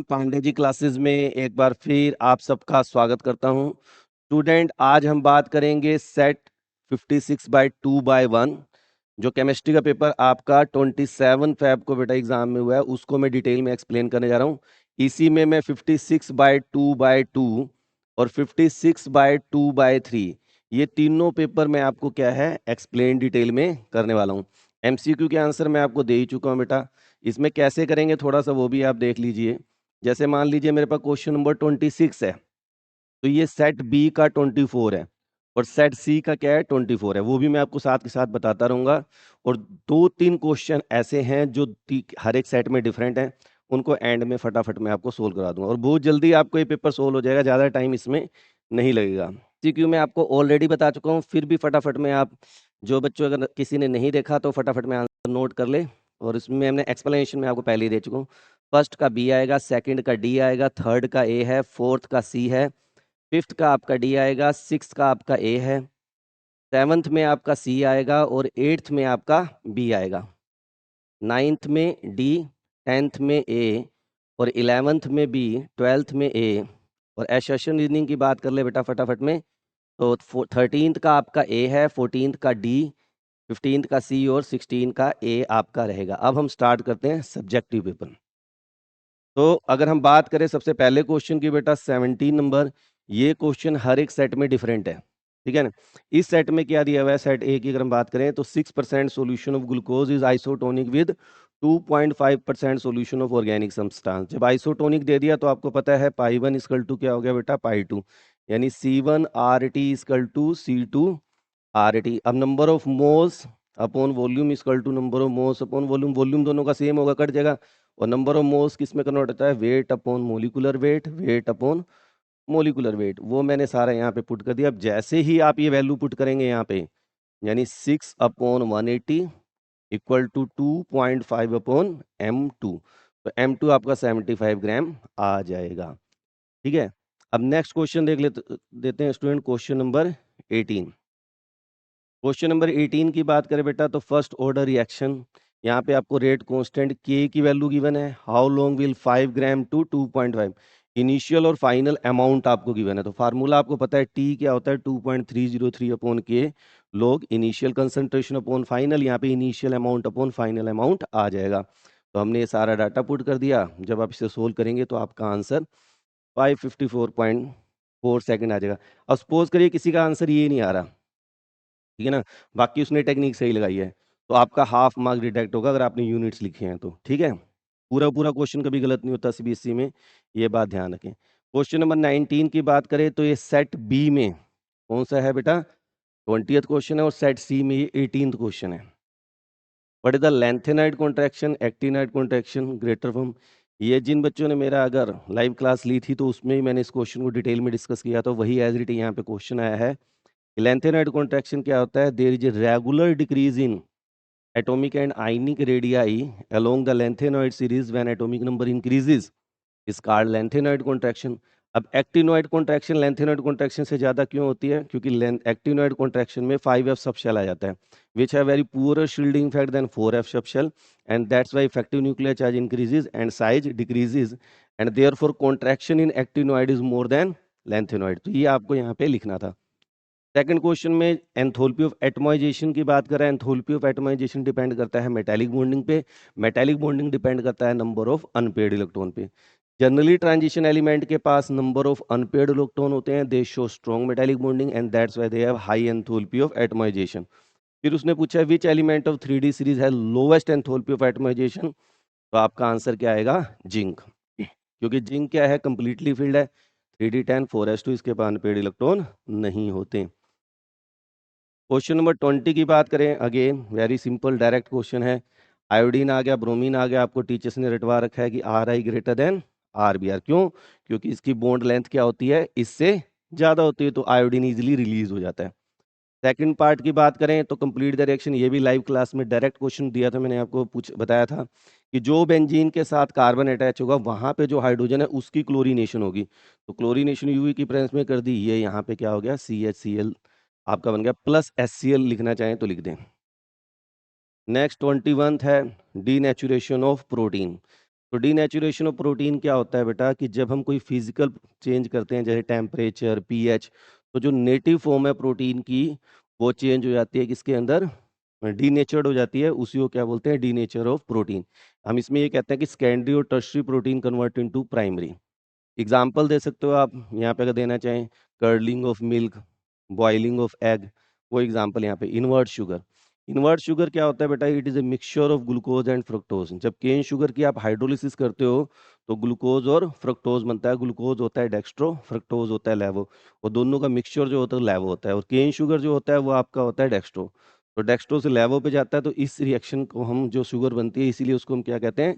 Pandey ji classes में एक बार फिर आप सबका स्वागत करता हूं। स्टूडेंट, आज हम बात करेंगे सेट 56/2/1 जो केमिस्ट्री का पेपर आपका 27 फेब को बेटा एग्जाम में हुआ है, उसको मैं डिटेल में एक्सप्लेन करने जा रहा हूं। इसी में मैं 56/2/2 और 56/2/3 ये तीनों पेपर मैं आपको क्या है एक्सप्लेन डिटेल में करने वाला हूं। एमसीक्यू के आंसर मैं आपको दे ही चुका हूं बेटा। इसमें कैसे करेंगे थोड़ा सा वो भी आप देख लीजिए। जैसे मान लीजिए मेरे पास क्वेश्चन नंबर 26 है, तो ये सेट बी का 24 है और सेट सी का क्या है 24 है, वो भी मैं आपको साथ के साथ बताता रहूंगा। और 2-3 क्वेश्चन ऐसे हैं जो हर एक सेट में डिफरेंट हैं, उनको एंड में फटाफट मैं आपको सोल्व करा दूंगा और बहुत जल्दी आपको ये पेपर सोल्व हो जाएगा, ज़्यादा टाइम इसमें नहीं लगेगा। सीक्यू मैं आपको ऑलरेडी बता चुका हूँ, फिर भी फटाफट में आप जो बच्चों अगर किसी ने नहीं देखा तो फटाफट में आंसर नोट कर ले। और इसमें हमने एक्सप्लेनेशन में आपको पहले ही दे चुका हूँ। फर्स्ट का बी आएगा, सेकंड का डी आएगा, थर्ड का ए है, फोर्थ का सी है, फिफ्थ का आपका डी आएगा, सिक्स्थ का आपका ए है, सेवन्थ में आपका सी आएगा और एट्थ में आपका बी आएगा, नाइन्थ में डी, टेंथ में ए और 11th में बी, 12th में ए। और एसेशन रीजनिंग की बात कर ले बेटा फटाफट में, तो 13th का आपका ए है, 14th का डी, 15th का सी और 16 का ए आपका रहेगा। अब हम स्टार्ट करते हैं सब्जेक्टिव पेपर। तो अगर हम बात करें सबसे पहले क्वेश्चन की बेटा 17 नंबर, ये क्वेश्चन हर एक सेट में डिफरेंट है, ठीक है ना। इस सेट में क्या दिया हुआ है, सेट ए की अगर हम बात करें तो 6% solution of glucose is isotonic with 2.5% solution of organic substance. जब आइसोटोनिक दे दिया तो आपको पता है पाई 1 इक्वल टू क्या हो गया बेटा पाई 2, यानी C1RT इक्वल टू C2RT। अब number of moles upon volume equal to number of moles upon volume, volume दोनों का सेम होगा, कट जाएगा। और नंबर ऑफ मोल्स किस में कन्वर्ट होता है, weight upon molecular weight, weight upon molecular weight, वो मैंने सारा यहाँ पे पुट कर दिया। अब जैसे ही आप ये वैल्यू पुट करेंगे यहाँ पे, यानी 6/180 इक्वल टू 2.5/m2, तो m2 आपका 75 ग्राम आ जाएगा, ठीक है। अब नेक्स्ट क्वेश्चन देख लेते देते हैं student, question number 18। Question number 18 की बात करें बेटा तो फर्स्ट ऑर्डर रिएक्शन, यहाँ पे आपको रेट कांस्टेंट के की वैल्यू गिवन है। How long will 5 gram to 2.5, initial और फाइनल अमाउंट आपको गिवन है। तो फार्मूला आपको पता है टी क्या होता है, 2.303 अपॉन के लोग इनिशियल कंसंट्रेशन अपॉन फाइनल, यहाँ पे initial amount upon final amount आ जाएगा। तो हमने ये सारा डाटा पुट कर दिया। जब आप इसे सोल्व करेंगे तो आपका आंसर 554.4 सेकेंड आ जाएगा। अब सपोज करिए किसी का आंसर ये नहीं आ रहा, ठीक है ना, बाकी उसने टेक्निक सही लगाई है, तो आपका हाफ मार्क डिडक्ट होगा अगर आपने यूनिट्स लिखे हैं तो, ठीक है। पूरा पूरा क्वेश्चन कभी गलत नहीं होता सीबीएसई में, ये बात ध्यान रखें। क्वेश्चन नंबर 19 की बात करें तो ये सेट बी में कौन सा है बेटा, 20th क्वेश्चन है और सेट सी में ये 18th क्वेश्चन है। What is the lanthanide contraction, actinide contraction, greater form. ये जिन बच्चों ने मेरा अगर लाइव क्लास ली थी तो उसमें ही मैंने इस क्वेश्चन को डिटेल में डिस्कस किया, तो वही एज इट यहाँ पे क्वेश्चन आया है। लेंथेनाइड कॉन्ट्रैक्शन क्या होता है, there is a regular decrease in atomic and ionic radii along the lengthenoid series when atomic number increases is called lengthenoid contraction। अब एक्टिनोइड कॉन्ट्रैक्शन लेंथेनोइड कॉन्ट्रैक्शन से ज्यादा क्यों होती है, क्योंकि एक्टिनोइड कॉन्ट्रैक्शन में 5f सबशेल आ जाता है, which have very poor shielding effect than 4f subshell, and that's why effective nuclear charge increases and size decreases, and therefore contraction in actinoid is more than lanthanoid. तो ये आपको यहाँ पे लिखना था। सेकंड क्वेश्चन में एंथोल्पी ऑफ एटमोइजेशन की बात कर रहे हैं। एंथोल्पी ऑफ एटमोइजेशन डिपेंड करता है मेटालिक बॉन्डिंग पे, मेटालिक बॉन्डिंग डिपेंड करता है नंबर ऑफ अनपेयर्ड इलेक्ट्रॉन पे। जनरली ट्रांजिशन एलिमेंट के पास नंबर ऑफ अनपेयर्ड इलेक्ट्रॉन होते हैं, they show strong metallic bonding and that's why they have high enthalpy of atomisation. फिर उसने पूछा which element of 3D series है लोवेस्ट एंथोल्पी ऑफ एटमोइजेशन, तो आपका आंसर क्या आएगा, जिंक, क्योंकि जिंक क्या है, कंप्लीटली फील्ड है, 3D10 4s2, इसके पास अनपेयर्ड इलेक्ट्रॉन नहीं होते। क्वेश्चन नंबर 20 की बात करें, again very simple direct question है। आयोडीन आ गया, ब्रोमीन आ गया, आपको टीचर्स ने रटवा रखा है कि RI ग्रेटर देन RBr। क्यों, क्योंकि इसकी बॉन्ड लेंथ क्या होती है, इससे ज्यादा होती है, तो आयोडीन इजीली रिलीज हो जाता है। सेकंड पार्ट की बात करें तो कंप्लीट द रिएक्शन, ये भी लाइव क्लास में डायरेक्ट क्वेश्चन दिया था, मैंने आपको बताया था कि जो बेंजीन के साथ कार्बन अटैच होगा वहां पे जो हाइड्रोजन है उसकी क्लोरीनेशन होगी, तो क्लोरीनेशन यूवी की प्रेजेंस में कर दी, ये यहाँ पे क्या हो गया, CHCl आपका बन गया, प्लस HCl लिखना चाहें तो लिख दें। नेक्स्ट 21 है डीनेचुरेशन ऑफ प्रोटीन। तो डीनेचुरेशन ऑफ प्रोटीन क्या होता है बेटा कि जब हम कोई फिजिकल चेंज करते हैं जैसे टेम्परेचर, पीएच, तो जो नेटिव फॉर्म है प्रोटीन की वो चेंज हो जाती है किसके अंदर, डीनेचर्ड हो जाती है, उसी को क्या बोलते हैं, डीनेचर ऑफ प्रोटीन। हम इसमें ये कहते हैं कि सेकेंडरी और tertiary protein convert into primary. Example दे सकते हो आप यहाँ पे अगर देना चाहें, curdling of milk, boiling of egg, वो एग्जाम्पल यहाँ पे। इन्वर्ट शुगर, इन्वर्ट शुगर क्या होता है बेटा, it is a mixture of glucose and fructose. जब केन शुगर की आप हाइड्रोलिसिस करते हो तो ग्लूकोज और फ्रक्टोज बनता है। ग्लूकोज होता है डेक्स्ट्रो, फ्रक्टोज होता है लेवो, और दोनों का मिक्सचर जो होता है लेवो होता है, और केन शुगर जो होता है वो आपका होता है डेक्स्ट्रो। तो डेक्स्ट्रो से लेवो पे जाता है, तो इस रिएक्शन को हम जो शुगर बनती है इसीलिए उसको हम क्या कहते हैं,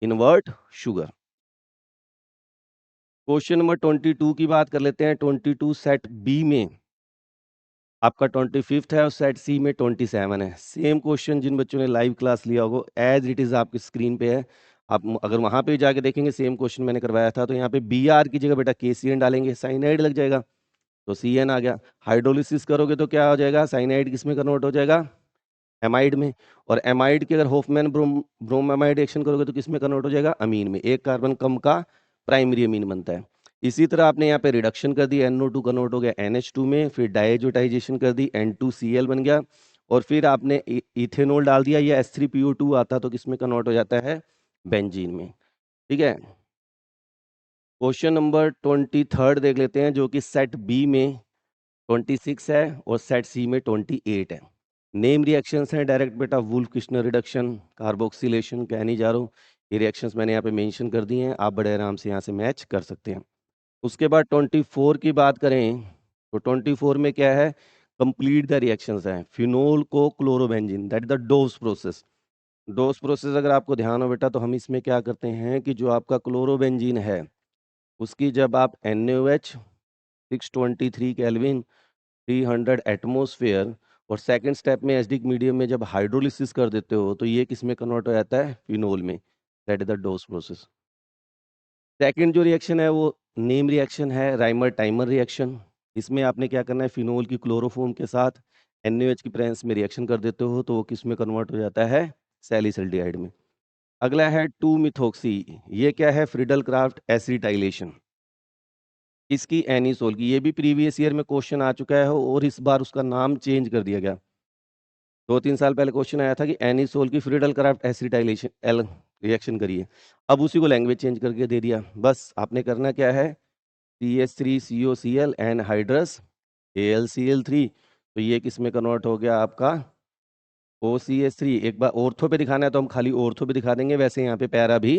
इन्वर्ट शुगर। क्वेश्चन नंबर 22 की बात कर लेते हैं। 22 सेट बी में आपका 25th है और सेट सी में 27 है। सेम क्वेश्चन जिन बच्चों ने लाइव क्लास लिया होगा एज इट इज आपकी स्क्रीन पे है। आप अगर वहां पे जाके देखेंगे सेम क्वेश्चन मैंने करवाया था, तो यहाँ पे बी आर की जगह बेटा KCN डालेंगे, साइनाइड लग जाएगा तो CN आ गया। हाइड्रोलिसिस करोगे तो क्या हो जाएगा, साइनाइड किस में कन्वर्ट हो जाएगा, एमाइड में। और एमाइड की अगर होफमैन ब्रोमाइड रिएक्शन करोगे तो किस में कन्वर्ट हो जाएगा, अमीन में। एक कार्बन कम का प्राइमरी अमीन बनता है। इसी तरह आपने यहाँ पे रिडक्शन कर दी, NO2 कन्वर्ट हो गया NH2 में, फिर डायजोटाइजेशन कर दी, N2Cl बन गया, और फिर आपने इथेनॉल डाल दिया, या H3PO2 आता तो किस में कन्वर्ट हो जाता है, बेंजीन में। ठीक है। क्वेश्चन नंबर 23 देख लेते हैं, जो कि सेट बी में 26 है और सेट सी में 28 है। नेम रिएक्शंस हैं डायरेक्ट बेटा, Wolff Kishner reduction, carboxylation, Cannizzaro, ये रिएक्शंस मैंने यहाँ पे मेंशन कर दिए हैं, आप बड़े आराम से यहाँ से मैच कर सकते हैं। उसके बाद 24 की बात करें तो 24 में क्या है, कंप्लीट द रिएक्शंस हैं। फिनोल को chlorobenzene, that is the dose process. Dose process अगर आपको ध्यान हो बेटा, तो हम इसमें क्या करते हैं कि जो आपका क्लोरोबेंजीन है उसकी जब आप NaOH 623 केल्विन 300 एटमोसफेयर और सेकंड स्टेप में एसिडिक मीडियम में जब हाइड्रोलिसिस कर देते हो तो ये किस में कन्वर्ट हो जाता है, फिनोल में। That is the dose process. Second जो रिएक्शन है वो नेम रिएक्शन है, राइमर टाइमर रिएक्शन। इसमें आपने क्या करना है, फिनोल की क्लोरोफॉर्म के साथ NaOH की प्रेजेंस में रिएक्शन कर देते हो तो वो किस में कन्वर्ट हो जाता है, सैलिसल्डिहाइड में। अगला है 2 मिथोक्सी, ये क्या है, फ्रीडल क्राफ्ट एसिटाइलेशन। इसकी एनिसोल की, ये भी प्रीवियस ईयर में क्वेश्चन आ चुका है और इस बार उसका नाम चेंज कर दिया गया। 2-3 साल पहले क्वेश्चन आया था कि एनिसोल की Friedel craft acetylation L reaction करिए, अब उसी को लैंग्वेज चेंज करके दे दिया। बस आपने करना क्या है, CH3COCl एनहाइड्रस AlCl3, तो ये किस में कन्वर्ट हो गया आपका, OCH3। एक बार ऑर्थो पे दिखाना है तो हम खाली ऑर्थो पे दिखा देंगे, वैसे यहाँ पे पैरा भी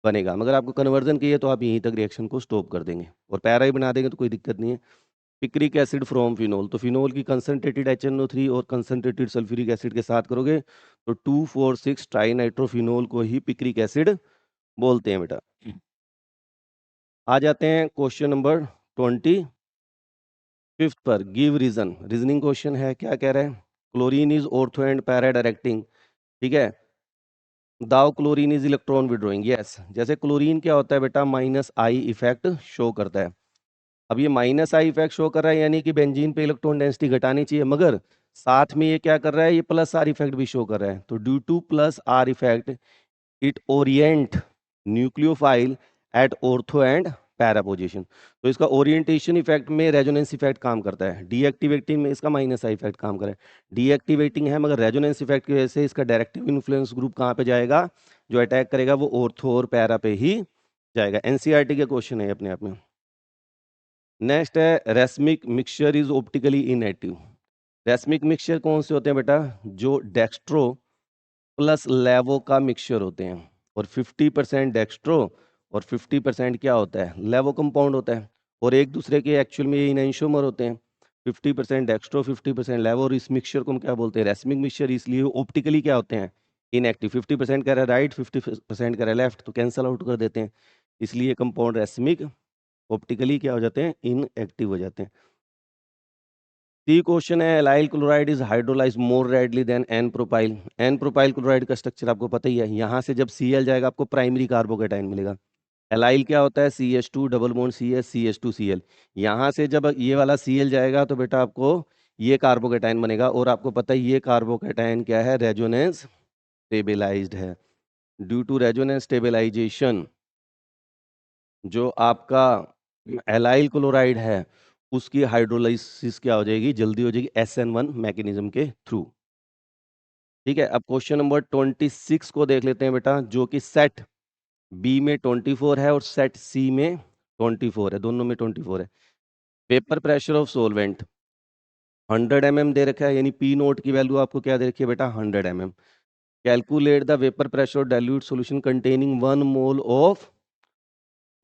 बनेगा, मगर आपको कन्वर्जन की है तो आप यहीं तक रिएक्शन को स्टॉप कर देंगे और पैरा ही बना देंगे तो कोई दिक्कत नहीं है। पिक्रिक एसिड फ्रॉम फिनोल, तो फिनोल की कंसंट्रेटेड HNO3 और कंसंट्रेटेड सल्फ्यूरिक एसिड के साथ करोगे तो 2,4,6 ट्राइनाइट्रोफिनोल को ही पिक्रिक एसिड बोलते हैं बेटा। आ जाते हैं क्वेश्चन नंबर 25 पर, गिव रीजन। रीजनिंग क्वेश्चन है, क्या कह रहे हैं, chlorine is ortho and para directing. ठीक है, though chlorine is electron withdrawing, yes. जैसे क्लोरीन क्या होता है बेटा, -I इफेक्ट शो करता है। अब ये -I इफेक्ट शो कर रहा है यानी कि बेंजीन पे इलेक्ट्रॉन डेंसिटी घटानी चाहिए, मगर साथ में ये क्या कर रहा है, ये +R इफेक्ट भी शो कर रहा है। तो due to +R effect it orient nucleophile at ortho and para position. तो इसका ओरिएंटेशन इफेक्ट में रेजोनेंस इफेक्ट काम करता है, डीएक्टिवेटिंग में इसका -I इफेक्ट काम करे। डीएक्टिवेटिंग है मगर रेजोनेंस इफेक्ट की वजह से इसका डायरेक्टिव इन्फ्लुएंस ग्रुप कहाँ पे जाएगा, जो अटैक करेगा वो ऑर्थो और पैरा पे ही जाएगा। एनसीईआरटी के क्वेश्चन है अपने आप में। नेक्स्ट है racemic mixture is optically inactive. Racemic mixture कौन से होते हैं बेटा, जो डेक्स्ट्रो प्लस लेवो का मिक्सचर होते हैं, और 50% डेक्स्ट्रो और 50% क्या होता है, लेवो कंपाउंड होता है, और एक दूसरे के एक्चुअल में ये इनएंशियोमर होते हैं। 50% डेक्स्ट्रो 50% लेवो, और इस मिक्सचर को हम क्या बोलते हैं, रेसमिक मिक्सचर। इसलिए ऑप्टिकली क्या होते हैं, इनएक्टिव। 50% कह रहा है राइट, 50% कह रहा है लेफ्ट, तो कैंसल आउट कर देते हैं, इसलिए कंपाउंड रेसमिक ऑप्टिकली क्या हो जाते हैं, इनएक्टिव हो जाते हैं। सी क्वेश्चन है, allyl chloride is hydrolyse more readily than n propyl. N propyl chloride का स्ट्रक्चर आपको पता ही है, यहाँ से जब Cl जाएगा आपको प्राइमरी कार्बोकेटाइन मिलेगा। एलाइल क्या होता है, CH2 double bond CS CH2Cl। यहाँ से जब ये वाला Cl जाएगा तो बेटा आपको ये कार्बोकेटाइन बनेगा, और आपको पता है ये कार्बोकेटाइन क्या है, रेजोनेंस स्टेबलाइज्ड है। ड्यू टू रेजोनेंस स्टेबलाइजेशन जो आपका एलाइल क्लोराइड है उसकी हाइड्रोलाइसिस क्या हो जाएगी, जल्दी हो जाएगी SN1 मैकेनिज्म के थ्रू। ठीक है, अब क्वेश्चन नंबर 26 को देख लेते हैं बेटा, जो कि सेट बी में 24 है और सेट सी में 24 है, दोनों में 24 है। Paper pressure of solvent 100 mm दे रखा है, यानी पी नोट की वैल्यू आपको क्या दे रखी है बेटा, 100 mm। Calculate the vapour pressure dilute solution containing 1 mole of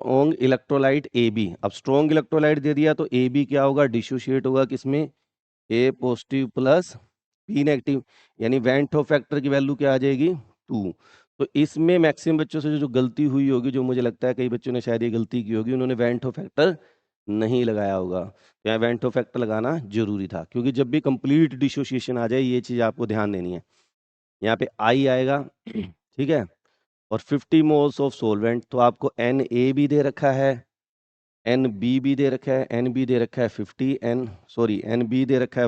strong electrolyte AB। अब स्ट्रॉन्ग इलेक्ट्रोलाइट दे दिया तो AB क्या होगा, डिसोशिएट होगा किसमें, A positive plus P negative, यानी वैन टॉप फैक्टर की वैल्यू क्या आ जाएगी, 2। तो इसमें मैक्सिमम बच्चों से जो गलती हुई होगी, जो मुझे लगता है कई बच्चों ने शायद ये गलती की होगी, उन्होंने वैन टॉप फैक्टर नहीं लगाया होगा। तो यहाँ वैन टॉप फैक्टर लगाना जरूरी था, क्योंकि जब भी कंप्लीट डिसोसिएशन आ जाए ये चीज़ आपको ध्यान देनी है। यहाँ पे I आएगा, ठीक है, और 50 मोल्स ऑफ सोलवेंट, तो आपको Na भी दे रखा है, Nb भी दे रखा है, Nb दे रखा है 50, Nb दे रखा है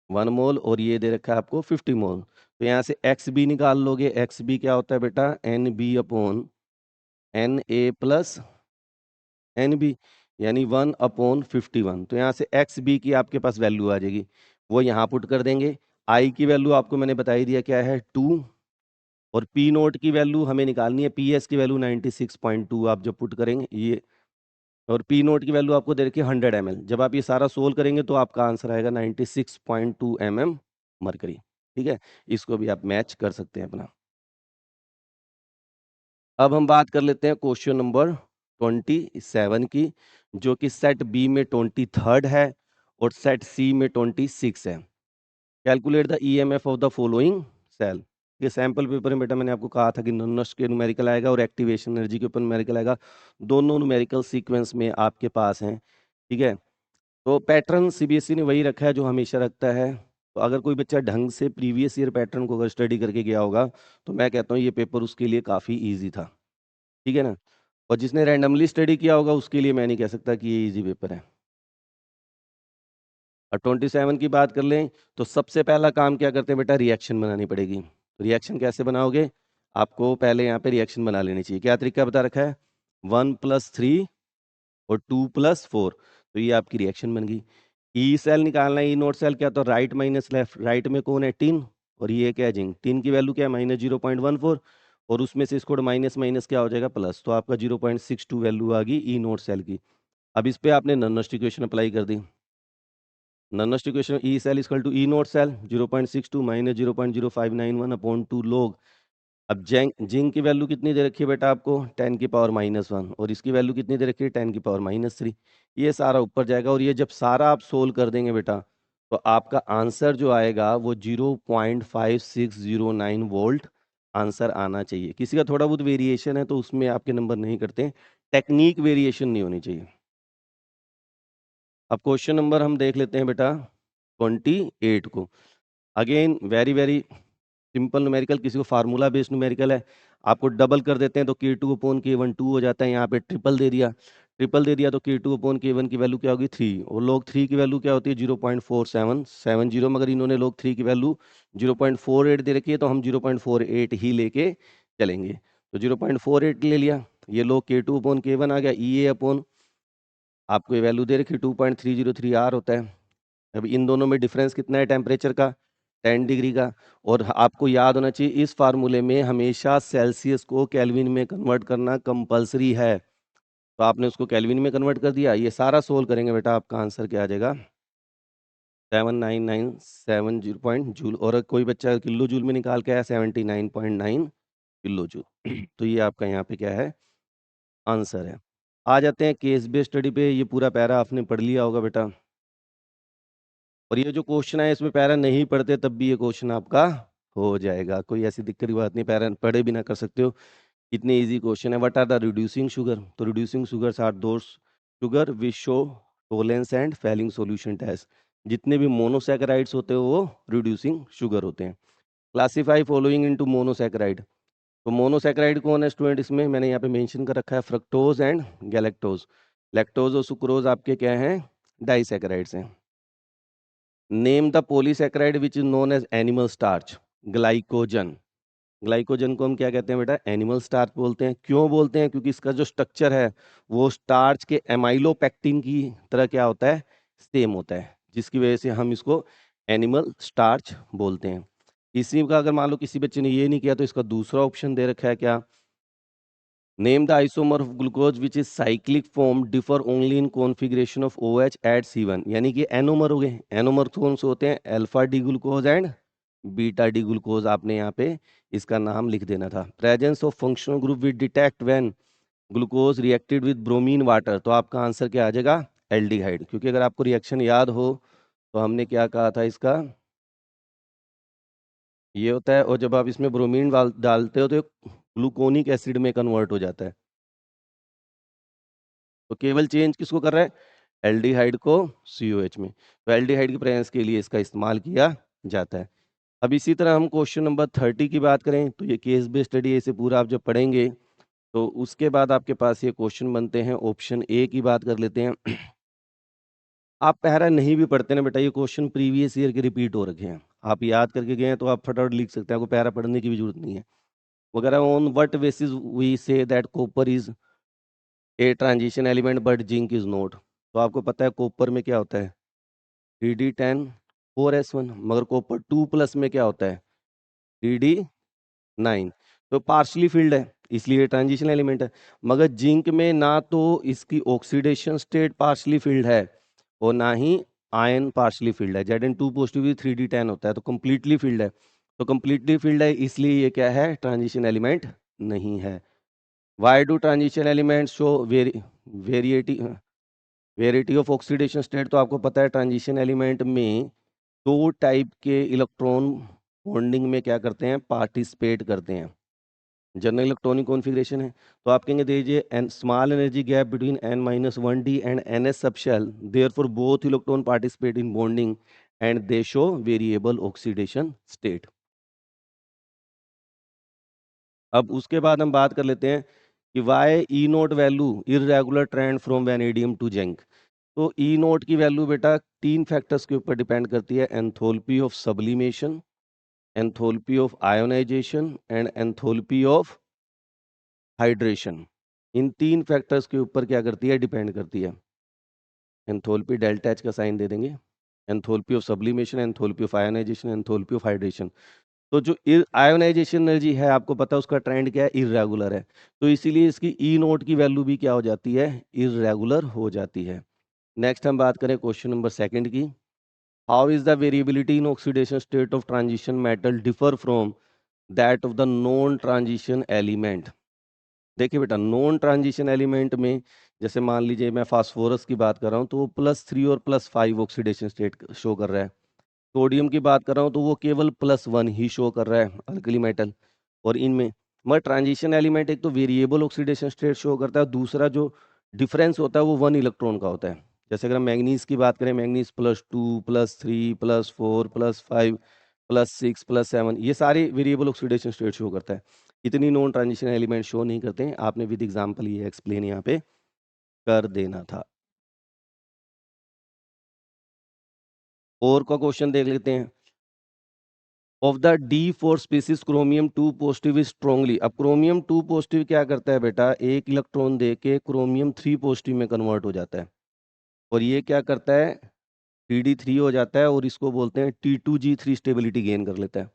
1 मोल, और ये दे रखा है आपको 50 मोल। तो यहाँ से XB निकाल लोगे, XB क्या होता है बेटा, Nb upon Na plus Nb, यानी 1/51। तो यहाँ से XB की आपके पास वैल्यू आ जाएगी, वो यहाँ पुट कर देंगे। I की वैल्यू आपको मैंने बता ही दिया क्या है, 2, और P नोट की वैल्यू हमें निकालनी है, PS की वैल्यू 96.2 आप जब पुट करेंगे ये, और P नोट की वैल्यू आपको दे रखी है 100 ml। जब आप ये सारा सोल्व करेंगे तो आपका आंसर आएगा 96.2 mm मरकरी। ठीक है, इसको भी आप मैच कर सकते हैं अपना। अब हम बात कर लेते हैं क्वेश्चन नंबर 27 की, जो कि सेट बी में 23 है और सेट सी में 26 है। Calculate the EMF of the following cell. ये सैंपल पेपर में बेटा मैंने आपको कहा था कि नॉनस्ट के न्यूमेरिकल आएगा और एक्टिवेशन एनर्जी के ऊपर न्यूमेरिकल आएगा, दोनों न्यूमेरिकल सीक्वेंस में आपके पास हैं। ठीक है, तो पैटर्न CBSE ने वही रखा है जो हमेशा रखता है। तो अगर कोई बच्चा ढंग से प्रीवियस ईयर पैटर्न को अगर स्टडी करके गया होगा तो मैं कहता हूँ ये पेपर उसके लिए काफ़ी ईजी था। ठीक है ना, और जिसने रैंडमली स्टडी किया होगा उसके लिए मैं नहीं कह सकता कि ये इजी पेपर है। और 27 की बात कर लें तो सबसे पहला काम क्या करते हैं बेटा, रिएक्शन बनानी पड़ेगी। तो रिएक्शन कैसे बनाओगे, आपको पहले यहाँ पे रिएक्शन बना लेनी चाहिए। क्या तरीका बता रखा है, 1+3 और 2+4, तो ये आपकी रिएक्शन बन गई। ई सेल निकालना है, ई नोट सेल क्या, तो राइट माइनस लेफ्ट, राइट में कौन है, टिन, और ये क्या है, जिंक। टिन की वैल्यू क्या है, -0.14, और उसमें से इसको माइनस माइनस क्या हो जाएगा, प्लस, तो आपका 0.62 वैल्यू आ गई ई नोट सेल की। अब इस पे आपने नॉनस्ट इक्वेशन अप्लाई कर दी। Nernst equation, E cell equal to E naught cell 0.62 minus 0.0591 upon 2 log। अब जिंक की वैल्यू कितनी दे रखी है बेटा आपको, 10 की पावर -1, और इसकी वैल्यू कितनी दे रखी है, 10 की पावर -3। ये सारा ऊपर जाएगा, और ये जब सारा आप सोल्व कर देंगे बेटा तो आपका आंसर जो आएगा वो 0.5609 वोल्ट आंसर आना चाहिए। किसी का थोड़ा बहुत वेरिएशन है तो उसमें आपके नंबर नहीं कटते, टेक्निक वेरिएशन नहीं होनी चाहिए। अब क्वेश्चन नंबर हम देख लेते हैं बेटा 28 को। Again very very simple numerical, किसी को फार्मूला बेस्ड न्यूमेरिकल है, आपको डबल कर देते हैं तो K2/K1 2 हो जाता है। यहाँ पे ट्रिपल दे दिया तो K2/K1 की वैल्यू क्या होगी, 3, और log 3 की वैल्यू क्या होती है, 0.4770, मगर इन्होंने log 3 की वैल्यू 0.48 दे रखी है तो हम 0.48 ही लेके चलेंगे। तो 0.48 ले लिया, ये log K2/K1 आ गया, EA अपॉन आपको ये वैल्यू दे रखी 2.303 R होता है। अब इन दोनों में डिफरेंस कितना है टेम्परेचर का, 10 डिग्री का। और आपको याद होना चाहिए इस फार्मूले में हमेशा सेल्सियस को केल्विन में कन्वर्ट करना कंपलसरी है, तो आपने उसको केल्विन में कन्वर्ट कर दिया। ये सारा सोल्व करेंगे बेटा, आपका आंसर क्या आ जाएगा, 7997 पॉइंट जूल, और कोई बच्चा किलो जूल में निकाल के आया 79.9 किलो जूल। तो ये आपका यहाँ पे क्या है, आंसर है। आ जाते हैं केस बेस्ड स्टडी पे। ये पूरा पैरा आपने पढ़ लिया होगा बेटा, और ये जो क्वेश्चन है इसमें पैरा नहीं पढ़ते तब भी ये क्वेश्चन आपका हो जाएगा, कोई ऐसी दिक्कत की बात नहीं, पैरा पढ़े भी ना कर सकते हो, इतने इजी क्वेश्चन है। What are the reducing sugar, तो reducing sugars are those sugar which show Tollens and Fehling solution test. जितने भी मोनोसैकेराइड्स होते हैं वो रिड्यूसिंग शुगर होते हैं। क्लासीफाई फॉलोइंग इनटू मोनोसैकेराइड, तो मोनोसैकेराइड कौन है स्टूडेंट, इसमें मैंने यहाँ पे मेंशन कर रखा है फ्रक्टोज एंड गैलेक्टोज। लैक्टोज और सुक्रोज आपके क्या हैं, डाइसैकेराइड्स हैं। Name the polysaccharide which is known as animal starch, glycogen. Glycogen को हम क्या कहते हैं बेटा? एनिमल स्टार्च बोलते हैं। क्यों बोलते हैं? क्योंकि इसका जो स्ट्रक्चर है वो स्टार्च के एमाइलोपेक्टिन की तरह क्या होता है? सेम होता है, जिसकी वजह से हम इसको एनिमल स्टार्च बोलते हैं। इसी का अगर मान लो किसी बच्चे ने ये नहीं किया तो इसका दूसरा ऑप्शन दे रखा है क्या? Name the isomer of glucose which is cyclic form differ only in configuration of OH at C1, यानी कि एनोमर हो गए। एनोमर कौन से होते हैं? Alpha D glucose and beta D glucose. आपने यहाँ पे इसका नाम लिख देना था। Presence of functional group which detect when glucose reacted with bromine water, तो आपका आंसर क्या आ जाएगा? एल्डिहाइड। क्योंकि अगर आपको रिएक्शन याद हो तो हमने क्या कहा था इसका? ये होता है, और जब आप इसमें ब्रोमीन डालते हो तो ग्लूकोनिक एसिड में कन्वर्ट हो जाता है। तो केवल चेंज किसको कर रहा है? एल्डिहाइड को COH में। तो एल्डिहाइड की प्रेजेंस के लिए इसका इस्तेमाल किया जाता है। अब इसी तरह हम क्वेश्चन नंबर 30 की बात करें तो ये केस बेस्ड स्टडी है, इसे पूरा आप जब पढ़ेंगे तो उसके बाद आपके पास ये क्वेश्चन बनते हैं। ऑप्शन ए की बात कर लेते हैं। आप पैरा नहीं भी पढ़ते ना बेटा, ये क्वेश्चन प्रीवियस ईयर के रिपीट हो रखे हैं। आप याद करके गए हैं तो आप फटाफट लिख सकते हैं, आपको पैरा पढ़ने की भी जरूरत नहीं है। वगैरह on what basis we say that copper is a transition element but zinc is not. तो आपको पता है कॉपर में क्या होता है? 3D10 4s1, मगर कॉपर 2+ में क्या होता है? 3D9। तो पार्शली फील्ड है, इसलिए ट्रांजिशन एलिमेंट है। मगर जिंक में ना तो इसकी ऑक्सीडेशन स्टेट पार्शली फील्ड है और ना ही आयन पार्शली फील्ड है। Zn2 पॉजिटिव भी 3D10 होता है, तो कंप्लीटली फील्ड है। तो कंप्लीटली फील्ड है, इसलिए ये क्या है? ट्रांजिशन एलिमेंट नहीं है। Why do transition element show variety variety of oxidation state? तो आपको पता है ट्रांजिशन एलिमेंट में दो टाइप के इलेक्ट्रॉन बॉन्डिंग में क्या करते हैं? पार्टिसिपेट करते हैं। जनरल इलेक्ट्रॉनिक कॉन्फ़िगरेशन है, तो आप कहेंगे दीजिए an small energy gap between n-1d and ns subshell, therefore both electron participate in bonding and they show variable oxidation state. अब उसके बाद हम बात कर लेते हैं कि why E naught value irregular trend from vanadium to zinc. तो ई नोट की वैल्यू बेटा 3 फैक्टर्स के ऊपर डिपेंड करती है: enthalpy of sublimation, enthalpy of ionisation and enthalpy of hydration. इन 3 फैक्टर्स के ऊपर क्या करती है? डिपेंड करती है। एंथैल्पी डेल्टा H का साइन दे देंगे। Enthalpy of sublimation, enthalpy of ionisation, enthalpy of hydration. तो जो आयोनाइजेशन एनर्जी है आपको पता है उसका ट्रेंड क्या है? इरेगुलर है। तो इसीलिए इसकी ई नोट की वैल्यू भी क्या हो जाती है? इरेगुलर हो जाती है। नेक्स्ट हम बात करें क्वेश्चन नंबर सेकंड की। How is the variability in oxidation state of transition metal differ from that of the non transition element? देखिए बेटा, नॉन ट्रांजिशन एलिमेंट में जैसे मान लीजिए मैं फास्फोरस की बात कर रहा हूँ तो वो +3 और +5 ऑक्सीडेशन स्टेट शो कर रहा है। सोडियम की बात कर रहा हूँ तो वो केवल +1 ही शो कर रहा है, अल्कली मेटल। और इनमें मगर ट्रांजिशन एलिमेंट एक तो वेरिएबल ऑक्सीडेशन स्टेट शो करता है, दूसरा जो डिफरेंस होता है वो 1 इलेक्ट्रॉन का होता है। जैसे अगर हम मैंगनीज की बात करें, मैंगनीज +2 +3 +4 +5 +6 +7, ये सारे वेरिएबल ऑक्सीडेशन स्टेट शो करता है। इतनी नॉन ट्रांजिशन एलिमेंट शो नहीं करते हैं। आपने विद एग्जांपल ये एक्सप्लेन यहाँ पे कर देना था। और का क्वेश्चन देख लेते हैं। Of the D4 species chromium 2 positive is strongly. अब क्रोमियम 2 पॉजिटिव क्या करता है बेटा? एक इलेक्ट्रॉन दे के क्रोमियम 3 पॉजिटिव में कन्वर्ट हो जाता है, और ये क्या करता है? 3D3 हो जाता है, और इसको बोलते हैं T2G3 स्टेबिलिटी गेन कर लेता है।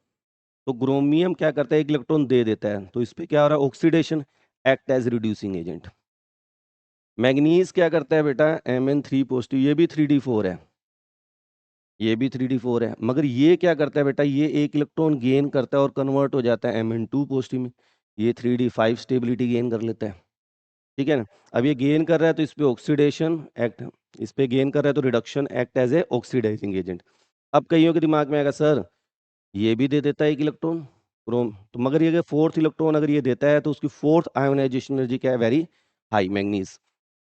तो क्रोमियम क्या करता है? एक इलेक्ट्रॉन दे देता है, तो इस पे क्या हो रहा है? Oxidation, act as reducing agent. Manganese क्या करता है बेटा? Mn3 पॉजिटिव, ये भी 3D4 है, ये भी 3D4 है, मगर ये क्या करता है बेटा? ये एक इलेक्ट्रॉन गेन करता है और कन्वर्ट हो जाता है Mn2 पॉजिटिव में। ये 3D5 स्टेबिलिटी गेन कर लेता है। ठीक है ना? अब ये गेन कर रहा है तो इस पे ऑक्सीडेशन एक्ट, इस पे गेन कर रहा है तो reduction act as a oxidising agent. अब कईयों के दिमाग में आएगा सर ये भी दे देता है एक इलेक्ट्रॉन क्रोम, तो मगर ये फोर्थ इलेक्ट्रॉन अगर ये देता है तो उसकी फोर्थ आयोनाइजेशन एनर्जी क्या है? Very high, manganese.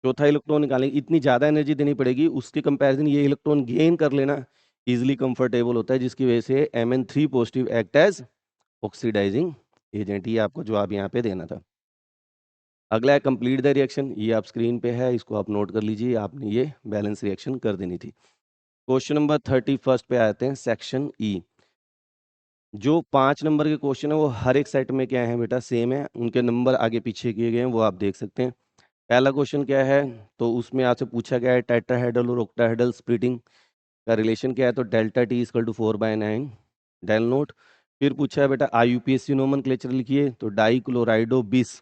चौथा इलेक्ट्रॉन निकालेंगे, इतनी ज़्यादा एनर्जी देनी पड़ेगी, उसके कंपैरिजन ये इलेक्ट्रॉन गेन कर लेना इजीली कंफर्टेबल होता है, जिसकी वजह से Mn3 positive act as oxidising agent. ये आपको जवाब यहाँ पे देना था। अगला है कंप्लीट द रिएक्शन, ये आप स्क्रीन पे है, इसको आप नोट कर लीजिए। आपने ये बैलेंस रिएक्शन कर देनी थी। क्वेश्चन नंबर 31 पे आते हैं, सेक्शन ई। जो 5 नंबर के क्वेश्चन है वो हर एक सेट में क्या है बेटा सेम है, उनके नंबर आगे पीछे किए गए हैं वो आप देख सकते हैं। पहला क्वेश्चन क्या है, तो उसमें आपसे पूछा गया है टेट्राहेड्रल और ऑक्टाहेड्रल स्प्लिटिंग का रिलेशन क्या है, तो delta T equal to 4/9 del naught. फिर पूछा है बेटा आईयूपीएसी नोमेनक्लेचर लिखिए, तो dichlorido bis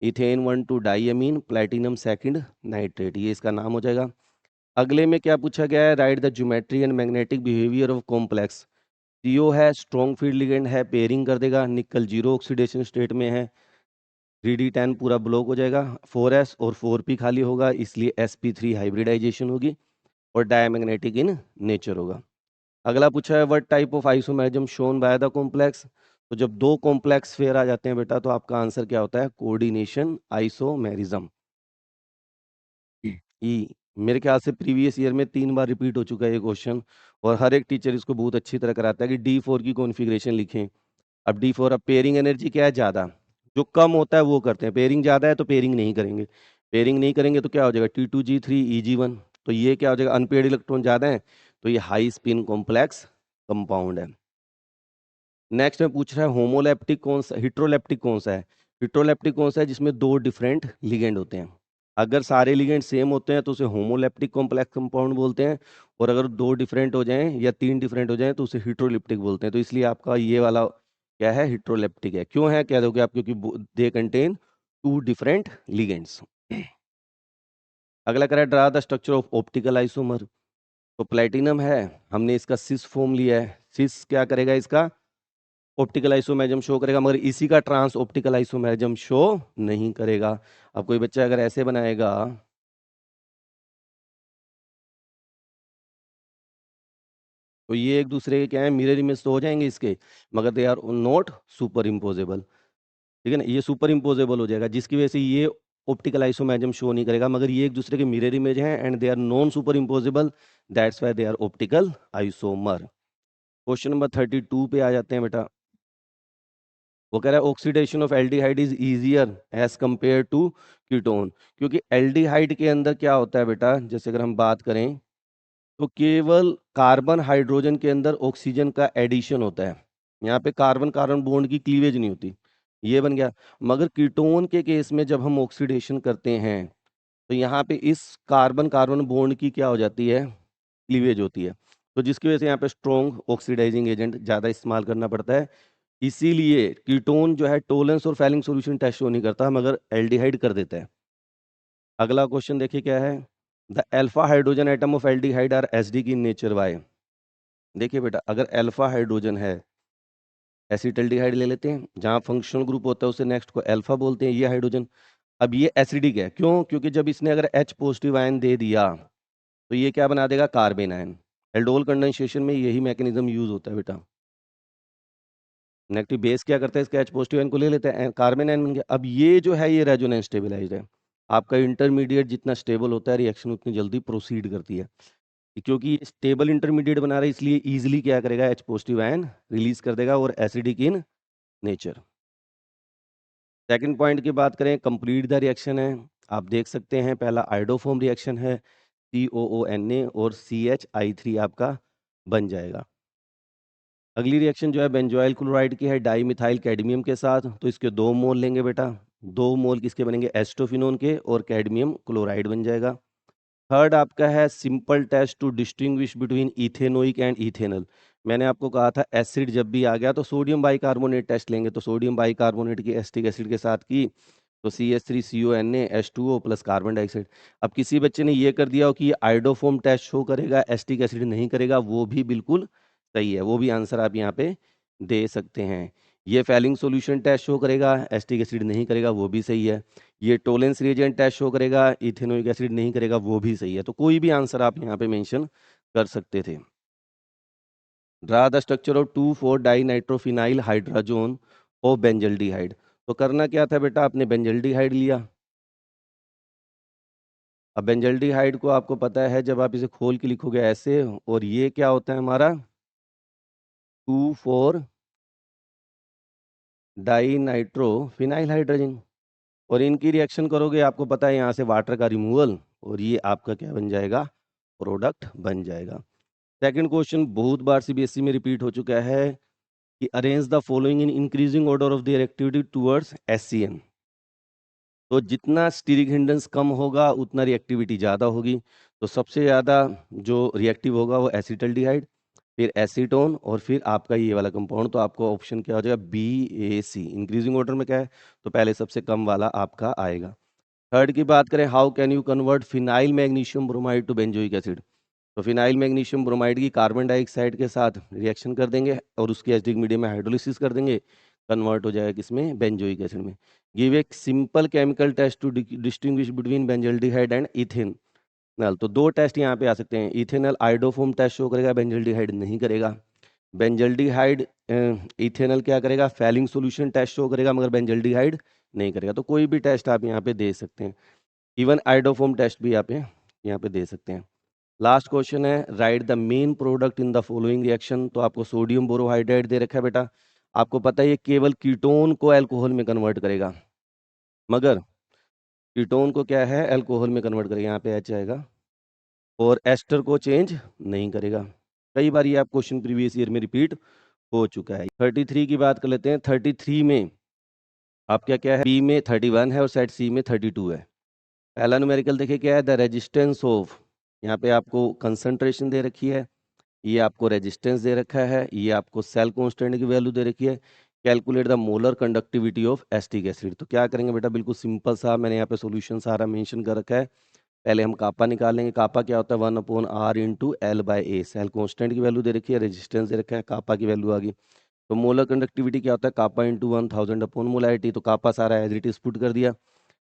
ethane 1 two diamine platinum second nitrate, ये इसका नाम हो जाएगा। अगले में क्या पूछा गया है, write the geometry and magnetic behaviour of complex. CO है स्ट्रॉन्ग फील्ड लिगेंड है, पेयरिंग कर देगा, निकल जीरो ऑक्सीडेशन स्टेट में है, 3D10 पूरा ब्लॉक हो जाएगा, 4s और 4p खाली होगा, इसलिए sp3 हाइब्रिडाइजेशन होगी और डायमैग्नेटिक इन नेचर होगा। अगला पूछा है what type of isomerism shown by the complex. तो जब दो कॉम्प्लेक्स फेयर आ जाते हैं बेटा तो आपका आंसर क्या होता है, कोऑर्डिनेशन आइसोमेरिज्म। ई मेरे ख्याल से प्रीवियस ईयर में 3 बार रिपीट हो चुका है ये क्वेश्चन, और हर एक टीचर इसको बहुत अच्छी तरह कराता है कि D4 की कॉन्फ़िगरेशन लिखें। अब D4, अब पेयरिंग एनर्जी क्या है, ज़्यादा, जो कम होता है वो करते हैं, पेयरिंग ज़्यादा है तो पेयरिंग नहीं करेंगे, पेयरिंग नहीं करेंगे तो क्या हो जाएगा T2G3 EG1, तो ये क्या हो जाएगा, अनपेयर्ड इलेक्ट्रॉन ज़्यादा है तो ये हाई स्पिन कॉम्प्लेक्स कंपाउंड है। नेक्स्ट में पूछ रहा है होमोलैप्टिक कौन सा, हिट्रोलैप्टिक कौन सा है। हिट्रोलैप्टिक कौन सा है, जिसमें दो डिफरेंट लिगेंड होते हैं। अगर सारे लिगेंड सेम होते हैं तो उसे होमोलैप्टिक कॉम्प्लेक्स कंपाउंड बोलते हैं, और अगर दो डिफरेंट हो जाएं या तीन डिफरेंट हो जाएं तो उसे हिट्रोलिप्टिक बोलते हैं। तो इसलिए आपका ये वाला क्या है, हिट्रोलैप्टिक है। क्यों है, कह दोगे आप, क्योंकि they contain two different ligands. अगला कह रहा है draw the structure of optical isomer. तो प्लेटिनम है, हमने इसका सिस फॉर्म लिया है, सिस क्या करेगा, इसका ऑप्टिकल आइसोमेरिज्म शो करेगा, मगर इसी का ट्रांस ऑप्टिकल आइसोमेरिज्म शो नहीं करेगा। अब कोई बच्चा अगर ऐसे बनाएगा तो ये एक दूसरे के क्या है, मिरर इमेज तो हो जाएंगे इसके, मगर they are not superimposable. ठीक है ना, ये सुपर इम्पोजेबल हो जाएगा जिसकी वजह से ये ऑप्टिकल आइसोमेरिज्म शो नहीं करेगा, मगर ये एक दूसरे के मिरर इमेज हैं and they are non superimposable, that's why they are optical isomer. Question number 32 पे आ जाते हैं बेटा। वो कह रहा है oxidation of aldehyde is easier as compare to ketone. क्योंकि एल्डिहाइड के अंदर क्या होता है बेटा, जैसे अगर हम बात करें तो केवल कार्बन हाइड्रोजन के अंदर ऑक्सीजन का एडिशन होता है, यहाँ पे कार्बन कार्बन बॉन्ड की क्लीवेज नहीं होती, ये बन गया। मगर कीटोन के केस में जब हम ऑक्सीडेशन करते हैं तो यहाँ पे इस कार्बन कार्बन बॉन्ड की क्या हो जाती है, क्लीवेज होती है, तो जिसकी वजह से यहाँ पे स्ट्रॉन्ग ऑक्सीडाइजिंग एजेंट ज़्यादा इस्तेमाल करना पड़ता है। इसीलिए कीटोन जो है टोलेंस और फैलिंग सॉल्यूशन टेस्ट शो नहीं करता, मगर एल्डिहाइड कर देता है। अगला क्वेश्चन देखिए क्या है, the alpha hydrogen atom of aldehyde are acidic in nature why. देखिए बेटा, अगर अल्फा हाइड्रोजन है, एसिटल्डिहाइड ले लेते हैं, जहाँ फंक्शनल ग्रुप होता है उसे नेक्स्ट को अल्फा बोलते हैं, ये हाइड्रोजन। अब ये एसिडिक है, क्यों, क्योंकि जब इसने अगर H पॉजिटिव आयन दे दिया तो ये क्या बना देगा, कार्बन आयन। एल्डोल कंडेंसेशन में यही मैकेनिज्म यूज होता है बेटा। नेगेटिव बेस क्या करता है, इसका H पॉजिटिव आयन को ले लेते हैं, कार्बन आयन बन गया। अब ये जो है ये रेजोनेंस स्टेबलाइज्ड है, आपका इंटरमीडिएट जितना स्टेबल होता है रिएक्शन उतनी जल्दी प्रोसीड करती है, क्योंकि ये स्टेबल इंटरमीडिएट बना रहा है, इसलिए इजीली क्या करेगा, H पॉजिटिव आयन रिलीज कर देगा और acidic in nature. Second point की बात करें, कंप्लीट द रिएक्शन है, आप देख सकते हैं पहला आइडोफॉर्म रिएक्शन है, COONA और CH3 आपका बन जाएगा। अगली रिएक्शन जो है बेंजोइल क्लोराइड की है डाई मिथाइल कैडमियम के साथ, तो इसके 2 मोल लेंगे बेटा, 2 मोल किसके बनेंगे, एस्टोफिनोन के, और कैडमियम क्लोराइड बन जाएगा। थर्ड आपका है simple test to distinguish between ethanoic and ethanal. मैंने आपको कहा था एसिड जब भी आ गया तो सोडियम बाइकार्बोनेट टेस्ट लेंगे, तो सोडियम बाइकार्बोनेट की एसिटिक एसिड के साथ की तो CH3CONA H2O plus carbon dioxide. अब किसी बच्चे ने ये कर दिया हो कि ये आइडोफॉर्म टेस्ट शो करेगा एसिटिक एसिड नहीं करेगा, वो भी बिल्कुल सही है, वो भी आंसर आप यहाँ पे दे सकते हैं। ये फैलिंग सॉल्यूशन टेस्ट शो करेगा एसिटिक एसिड नहीं करेगा, वो भी सही है। ये टोलेंस रिएजेंट टेस्ट शो करेगा इथेनोइक एसिड नहीं करेगा, वो भी सही है। तो कोई भी आंसर आप यहाँ पे मेंशन कर सकते थे। Draw the structure of 2,4 dinitrophenyl hydrazone of benzaldehyde. तो करना क्या था बेटा, आपने बेंजल्डिहाइड लिया। अब बेंजल्डिहाइड को आपको पता है जब आप इसे खोल के लिखोगे ऐसे, और ये क्या होता है हमारा 2,4 डाइनाइट्रोफिनाइल हाइड्रोजन, और इनकी रिएक्शन करोगे आपको पता है यहाँ से वाटर का रिमूवल, और ये आपका क्या बन जाएगा, प्रोडक्ट बन जाएगा। सेकंड क्वेश्चन बहुत बार CBSE में रिपीट हो चुका है, कि arrange the following in increasing order of their activity towards SCN. तो जितना स्टीरिक हिंड्रेंस कम होगा उतना रिएक्टिविटी ज़्यादा होगी। तो सबसे ज़्यादा जो रिएक्टिव होगा वो एसिटल्डिहाइड, फिर एसीटोन और फिर आपका ये वाला कंपाउंड। तो आपका ऑप्शन क्या हो जाएगा? बी ए सी। इंक्रीजिंग ऑर्डर में क्या है? तो पहले सबसे कम वाला आपका आएगा। थर्ड की बात करें, how can you convert phenyl magnesium bromide to benzoic acid. तो फिनाइल मैग्नीशियम ब्रोमाइड की कार्बन डाइऑक्साइड के साथ रिएक्शन कर देंगे और उसके एसिडिक मीडियम में हाइड्रोलिसिस कर देंगे, कन्वर्ट हो जाएगा किसमें? बेंजोइक एसिड में। गिव एक simple chemical test to distinguish between benzaldehyde and ethanol. तो दो टेस्ट यहाँ पे आ सकते हैं। इथेनॉल आइडोफोम टेस्ट शो करेगा, बेंजल्डिहाइड नहीं करेगा। बेंजल्डिहाइड इथेनॉल क्या करेगा? फैलिंग सॉल्यूशन टेस्ट शो करेगा, मगर बेंजल्डिहाइड नहीं करेगा। तो कोई भी टेस्ट आप यहाँ पे दे सकते हैं। इवन आइडोफोम टेस्ट भी आप यहाँ पे दे सकते हैं। लास्ट क्वेश्चन है, write the main product in the following reaction. तो आपको सोडियम बोरोहाइड्रेट दे रखा है बेटा। आपको पता है ये केवल कीटोन को अल्कोहल में कन्वर्ट करेगा, मगर कीटोन को क्या है? अल्कोहल में कन्वर्ट करेगा। यहाँ पे एच आएगा और एस्टर को चेंज नहीं करेगा। कई बार ये आप क्वेश्चन प्रीवियस ईयर में रिपीट हो चुका है। 33 की बात कर लेते हैं। 33 में आप क्या क्या है? बी में 31 है और सेट सी में 32 है। पहला न्यूमेरिकल देखिए क्या है? द रेजिस्टेंस ऑफ, यहाँ पे आपको कंसंट्रेशन दे रखी है, ये आपको रेजिस्टेंस दे रखा है, ये आपको सेल कांस्टेंट की वैल्यू दे रखी है। Calculate the molar conductivity of acetic acid. तो क्या करेंगे बेटा? बिल्कुल सिंपल सा, मैंने यहाँ पे सॉल्यूशन सारा मेंशन कर रखा है। पहले हम कापा निकाल लेंगे। कापा क्या होता है? 1/r into L by A. Cell constant की वैल्यू दे रखी है, रेजिस्टेंस दे रखा है, कापा की वैल्यू आ गई। तो मोलर कंडक्टिविटी क्या होता है? Kappa into 1000/मोलैरिटी। तो कापा सारा एज इट इज पुट कर दिया।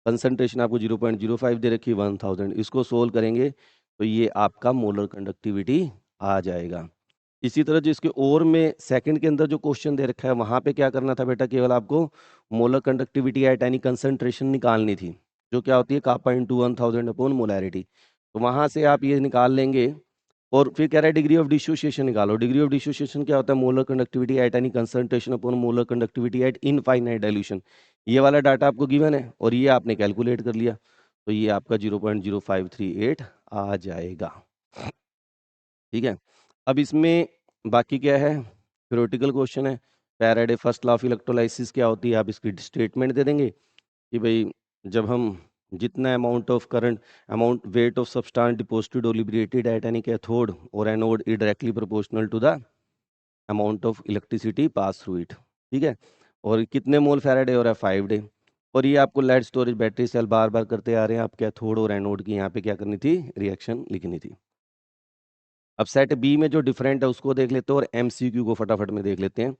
कंसंट्रेशन आपको 0.05 दे रखी है, 1000। इसको सोल्व करेंगे तो ये आपका मोलर कंडक्टिविटी आ जाएगा। इसी तरह जो इसके और में सेकंड के अंदर जो क्वेश्चन दे रखा है, वहां पे क्या करना था बेटा? केवल आपको molar conductivity at any concentration निकालनी थी, जो क्या होती है? Kappa into 1000/मोलैरिटी। तो वहां से आप ये निकाल लेंगे और फिर कह रहा है डिग्री ऑफ डिसोसिएशन निकालो। डिग्री ऑफ डिसोसिएशन क्या होता है? Molar conductivity at any concentration upon molar conductivity eight infinite dilution. ये वाला डाटा आपको गिवन है और ये आपने कैलकुलेट कर लिया, तो ये आपका 0.0538 आ जाएगा। ठीक है। अब इसमें बाकी क्या है? थ्योरेटिकल क्वेश्चन है। Faraday first law of electrolysis क्या होती है? आप इसकी स्टेटमेंट दे देंगे कि भाई जब हम जितना amount of current, amount weight of substance deposited और लिबरेटेड एट एनी कैथोड और anode is directly proportional to the amount of electricity pass through it. ठीक है। और कितने मोल फैराडे हो रहा है? 5 डे। और ये आपको लेड स्टोरेज बैटरी सेल बार बार करते आ रहे हैं। आप कैथोड और एनोड की यहाँ पे क्या करनी थी? रिएक्शन लिखनी थी। अब सेट बी में जो डिफरेंट है उसको देख लेते हैं और एमसीक्यू को फटाफट में देख लेते हैं।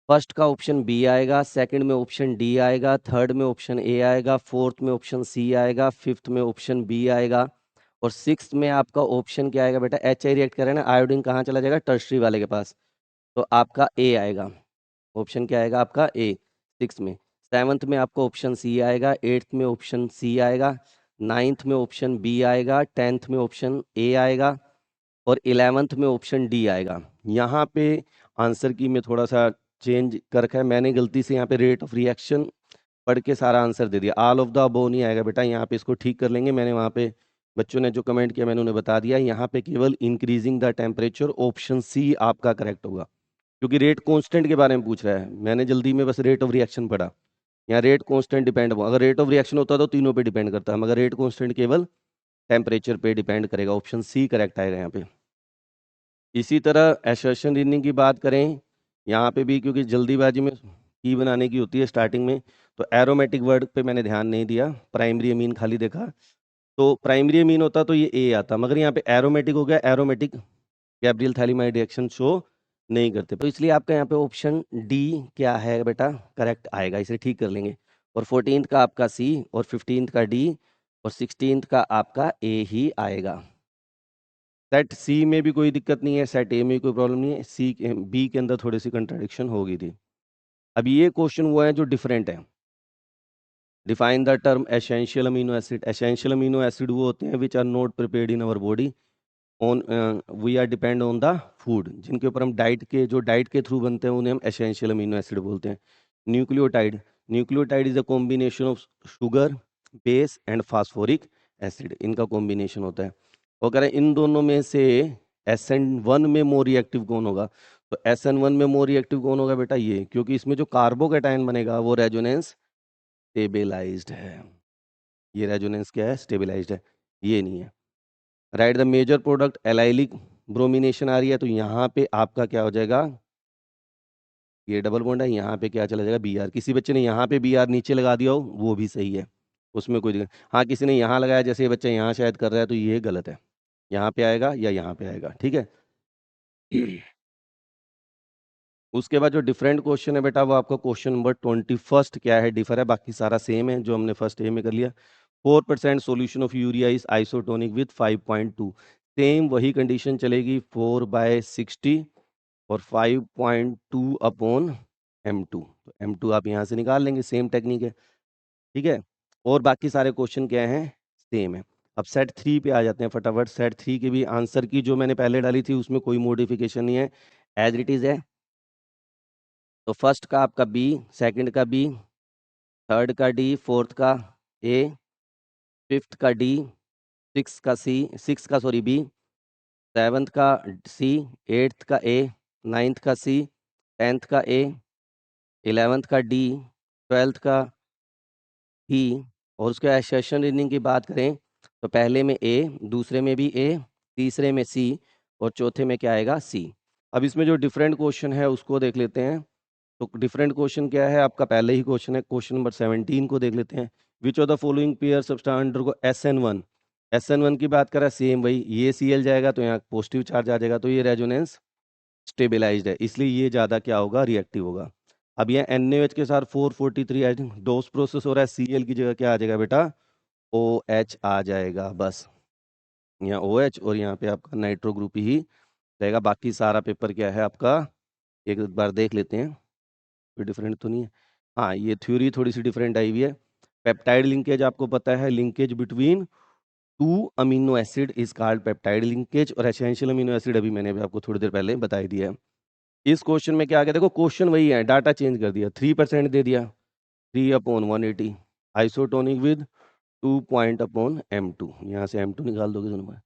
फर्स्ट का ऑप्शन बी आएगा, सेकंड में ऑप्शन डी आएगा, थर्ड में ऑप्शन ए आएगा, फोर्थ में ऑप्शन सी आएगा, फिफ्थ में ऑप्शन बी आएगा और सिक्स्थ में आपका ऑप्शन क्या आएगा बेटा? एच आई रिएक्ट कर रहे हैं ना, आयोडीन कहाँ चला जाएगा? टर्शरी वाले के पास। तो आपका ए आएगा। ऑप्शन क्या आएगा आपका? ए सिक्स में। सेवन्थ में आपका ऑप्शन सी आएगा, एट्थ में ऑप्शन सी आएगा, नाइन्थ में ऑप्शन बी आएगा, टेंथ में ऑप्शन ए आएगा और 11th में ऑप्शन डी आएगा। यहाँ पे आंसर की मैं थोड़ा सा चेंज कर रखा है मैंने, गलती से यहाँ पे रेट ऑफ रिएक्शन पढ़ के सारा आंसर दे दिया। ऑल ऑफ द अबव नहीं आएगा बेटा, यहाँ पे इसको ठीक कर लेंगे। मैंने वहाँ पे बच्चों ने जो कमेंट किया मैंने उन्हें बता दिया। यहाँ पे केवल increasing the temperature, option C आपका करेक्ट होगा, क्योंकि रेट कॉन्स्टेंट के बारे में पूछ रहा है। मैंने जल्दी में बस रेट ऑफ रिएक्शन पढ़ा। यहाँ रेट कॉन्स्टेंट डिपेंड हुआ, अगर रेट ऑफ रिएक्शन होता तो तीनों पे डिपेंड करता, मगर रेट कॉन्स्टेंट केवल टेम्परेचर पे डिपेंड करेगा। ऑप्शन सी करेक्ट आएगा यहाँ पे। इसी तरह एसर्शन रीजनिंग की बात करें, यहाँ पे भी क्योंकि जल्दीबाजी में की बनाने की होती है स्टार्टिंग में, तो एरोमेटिक वर्ड पे मैंने ध्यान नहीं दिया, प्राइमरी अमीन खाली देखा। तो प्राइमरी अमीन होता तो ये ए आता, मगर यहाँ पे एरोमेटिक हो गया। Aromatic Gabriel phthalimide reaction show नहीं करते, तो इसलिए आपका यहाँ पे ऑप्शन डी क्या है बेटा? करेक्ट आएगा। इसे ठीक कर लेंगे। और 14th का आपका सी और 15th का डी और 16th का आपका ए ही आएगा। सेट सी में भी कोई दिक्कत नहीं है, सेट ए में कोई प्रॉब्लम नहीं है, सी बी के अंदर थोड़ी सी कंट्राडिक्शन हो गई थी। अब ये क्वेश्चन हुआ है जो डिफरेंट है। Define the term essential amino acid. Essential amino acid वो होते हैं which are not prepared in our body on, we are depend on the food, जिनके ऊपर हम डाइट के, जो डाइट के थ्रू बनते हैं उन्हें हम एसेंशियल अमीनो एसिड बोलते हैं। Nucleotide, nucleotide is a combination of sugar, base and phosphoric acid, इनका कॉम्बिनेशन होता है। वो कह रहे हैं इन दोनों में से SN1 में मोर रिएक्टिव कौन होगा? तो SN1 में मोर रिएक्टिव कौन होगा बेटा? ये, क्योंकि इसमें जो कार्बोकैटायन बनेगा वो रेजोनेंस स्टेबलाइज्ड है। ये रेजोनेंस क्या है? स्टेबलाइज्ड है, ये नहीं है। Write the major product allylic bromination आ रही है, तो यहाँ पे आपका क्या हो जाएगा? ये डबल बॉन्ड है, यहाँ पे क्या चला जाएगा? Br। किसी बच्चे ने यहाँ पे Br नीचे लगा दिया हो, वो भी सही है, उसमें कोई दिक्कत। हाँ, किसी ने यहाँ लगाया, जैसे ये बच्चा यहाँ शायद कर रहा है, तो ये गलत है। यहाँ पे आएगा या यहाँ पे आएगा, ठीक है। उसके बाद जो डिफरेंट क्वेश्चन है बेटा, वो आपका क्वेश्चन नंबर 21 क्या है? डिफर है, बाकी सारा सेम है जो हमने फर्स्ट ए में कर लिया। 4% solution of urea is isotonic with 5.2। Same वही कंडीशन चलेगी, 4/60 और 5.2 अपॉन M2। तो M2 आप यहाँ से निकाल लेंगे, सेम टेक्निक है, ठीक है। और बाकी सारे क्वेश्चन क्या हैं? सेम है। अब सेट 3 पे आ जाते हैं फटाफट। सेट 3 के भी आंसर की जो मैंने पहले डाली थी उसमें कोई मॉडिफिकेशन नहीं है, एज इट इज है। तो फर्स्ट का आपका बी, सेकंड का बी, थर्ड का डी, फोर्थ का ए, फिफ्थ का डी, सिक्स का सॉरी बी, सेवन्थ का सी, एट्थ का ए, नाइन्थ का सी, 10th का ए, 11th का डी, 12th का ई। और उसके एसेशन रीजनिंग की बात करें तो पहले में ए, दूसरे में भी ए, तीसरे में सी और चौथे में क्या आएगा? सी। अब इसमें जो डिफरेंट क्वेश्चन है उसको देख लेते हैं। तो डिफरेंट क्वेश्चन क्या है आपका? पहले ही क्वेश्चन है, क्वेश्चन नंबर 17 को देख लेते हैं। Which of the following pair substance को SN1। SN1 की बात करें, सेम वही, ये Cl जाएगा तो यहाँ पॉजिटिव चार्ज आ जाएगा, तो ये रेजोनेंस स्टेबलाइज्ड है, इसलिए ये ज़्यादा क्या होगा? रिएक्टिव होगा। अब ये NaOH के साथ 443 आई थिंक डोस प्रोसेस हो रहा है, Cl की जगह क्या आ जाएगा बेटा? OH आ जाएगा, बस यहाँ OH और यहाँ पे आपका नाइट्रो ग्रुप ही रहेगा। बाकी सारा पेपर क्या है आपका? एक बार देख लेते हैं, कोई डिफरेंट तो नहीं है। हाँ, ये थ्योरी थोड़ी सी डिफरेंट आई हुई है। पेप्टाइड लिंकेज आपको पता है, linkage between two amino acid is called peptide linkage, और एसेंशियल अमीनो एसिड अभी मैंने भी आपको थोड़ी देर पहले बता ही दिया है। इस क्वेश्चन में क्या आ गया? देखो क्वेश्चन वही है, डाटा चेंज कर दिया, 3% दे दिया, 3/180 isotonic with 2 point upon M2। यहाँ से M2 निकाल दोगे दोनों में।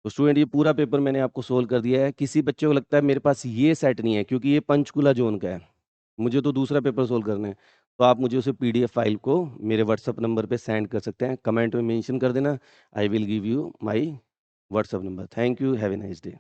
तो स्टूडेंट ये पूरा पेपर मैंने आपको सोल्व कर दिया है। किसी बच्चे को लगता है मेरे पास ये सेट नहीं है क्योंकि ये पंचकुला जोन का है, मुझे तो दूसरा पेपर सोल्व करना है, तो आप मुझे उसे PDF फाइल को मेरे व्हाट्सअप नंबर पे सेंड कर सकते हैं, कमेंट में मेंशन कर देना, I will give you my WhatsApp number. Thank you, have a nice day.